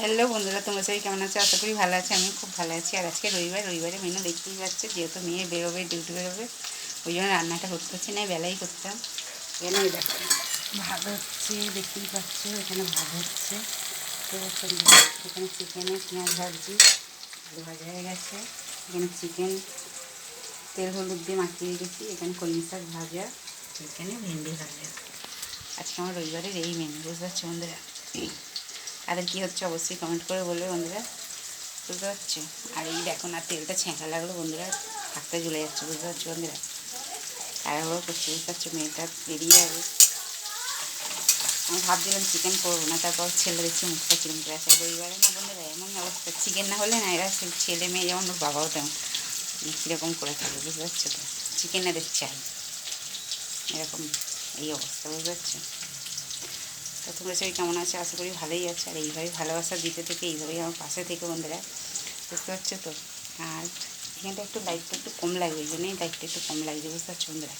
Hello বন্ধুরা, তোমরা সবাই কেমন আছো? আশা করি ভালো আছে। আমি খুব ভালো আছি। আর আজকে রবিবারে মেনু দেখতেই পাচ্ছে, যেহেতু মেয়ে বেরোবে, ডিউটি বেরোবে, ওই জন্য রান্নাটা করতে হচ্ছে না, বেলাই করতাম। এখানে দেখো ভাত হচ্ছে, দেখতেই পাচ্ছ, এখানে ভাত হচ্ছে। তো এখানে চিকেনে পেঁয়াজ ভাজছি, আলু ভাজা হয়ে গেছে। এখানে চিকেন তেল হলুদ দিয়ে মাখিয়ে রেখেছি। এখানে কলমি শাক ভাজা, এখানে ভেন্ডি ভাজা। আজকে আমার রবিবারের এই মেনু, বুঝতে পারছো বন্ধুরা? তাদের কী হচ্ছে অবশ্যই কমেন্ট করে বলবে বন্ধুরা, বুঝতে পারছো? আর এই দেখো না, তেলটা ছ্যাঁকা লাগলো বন্ধুরা, হাতটা জ্বলে যাচ্ছে, বুঝতে পারছো বন্ধুরা? তাড়াহুড়ো করছি, বুঝতে পারছো? মেয়েটা বেরিয়ে যাবে। আমি ভাবছিলাম চিকেন করবো না, তারপর ছেলে দেখছি মুখটা চিকেন করে আসে। রবিবারে না বন্ধুরা এমন অবস্থা, চিকেন না হলে না এরা ছেলে মেয়ে যেমন, ওর বাবাও তেমন কীরকম করে থাকে, বুঝতে পারছো তো? চিকেন এদের চাই, এরকম এই অবস্থা, বুঝতে পারছো? তো তোমরা সবাই কেমন আছে? আশা করি ভালোই আছে। আর এইভাবেই ভালোবাসা দিতে থেকে, এইভাবেই আমার পাশে থেকে বন্ধুরা, বুঝতে পারছো তো? আর এখানটা একটু লাইটটা একটু কম লাগবে, ওই জন্যই লাইটটা একটু কম লাগছে, বুঝতে পারছো বন্ধুরা?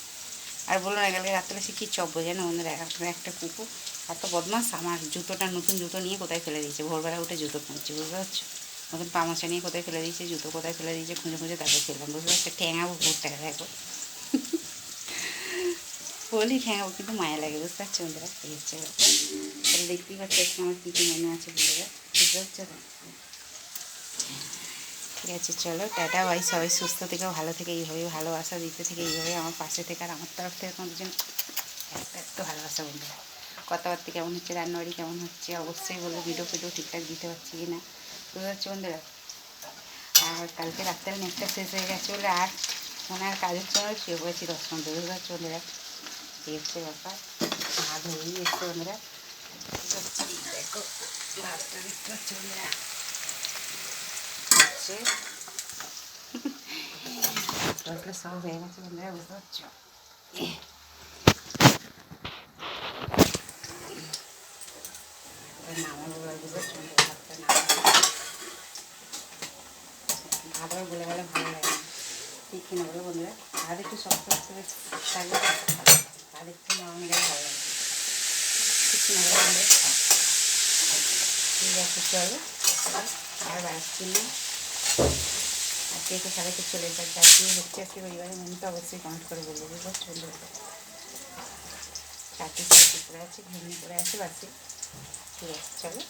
আর বলো না, কালকে রাত্রে সে কী চব্বো জানো বন্ধুরা? একটা কুকুর এত বদমাস, আমার জুতোটা, নতুন জুতো নিয়ে কোথায় ফেলে দিয়েছে। ভোরবেলা উঠে জুতো খুঁজছে, বুঝতে পারছো? নতুন পামাশা নিয়ে কোথায় ফেলে দিয়েছে, জুতো কোথায় ফেলে দিয়েছে, খুঁজে খুঁজে তারপর ফেললাম, বুঝতে পারছো? ঠ্যাঙাবো কুকুরটাকে, দেখো বলি ঠ্যাঙাবো, কিন্তু মায়া লাগে, বুঝতে পারছো বন্ধুরা? এই হচ্ছে ব্যাপার। তাহলে দেখতেই পাচ্ছি আজকে আমার কী কী মেনু আছে বন্ধুরা, বুঝতে পারছো? ঠিক আছে, চলো টাটা বাই। সবাই সুস্থ থেকে, ভালো থেকে, এইভাবে ভালোবাসা দিতে থেকে, এইভাবে আমার পাশে থেকে। আর আমার তরফ থেকে তোমাদের জন্য একটু ভালোবাসা বন্ধুরা। কথাবার্তা কেমন হচ্ছে, রান্নাবাড়ি কেমন হচ্ছে অবশ্যই বলবো। ভিডিও ঠিকঠাক দিতে পারছি কি না, বুঝতে পারছি বন্ধুরা? আর কালকে রাত্রে নেটটা শেষ হয়ে গেছে বলে আর মনে আর কাজ হচ্ছে না, শুয়ে পড়েছি 10 মিনিট, বুঝতে পারছি বন্ধুরা? এই হচ্ছে ব্যাপার। ভাত হয়েই এসছে বন্ধুরা, দেখো ভাতটা দেখতে পাচ্ছি বন্ধুরা, হচ্ছে ভাতটা সব হয়ে গেছে বন্ধুরা, বুঝতে পারছো? নামাবো, বুঝতে পারছো? ভাতটা নামাবো, ভাত আবার বলে গেলে ভালো লাগে না, ঠিক কিনা বলো বন্ধুরা? ভাত একটু শক্ত থাকলে ভাত একটু নরম গেলে ভালো লাগে, ঠিক কিনা বলো বন্ধুরা? ঠিক আছে, চলো আর বাড়ছি না। আজকে একটু সবাইকে চলে যাচ্ছে। আজকে হচ্ছে আজকে রবিবারে মেনুটা অবশ্যই কমেন্ট করে বলবো, বুঝতে পারছো বন্ধুরা? চারটে করে আছে, ঘুমিয়ে পড়ে আছে বাসে। ঠিক আছে, চলো।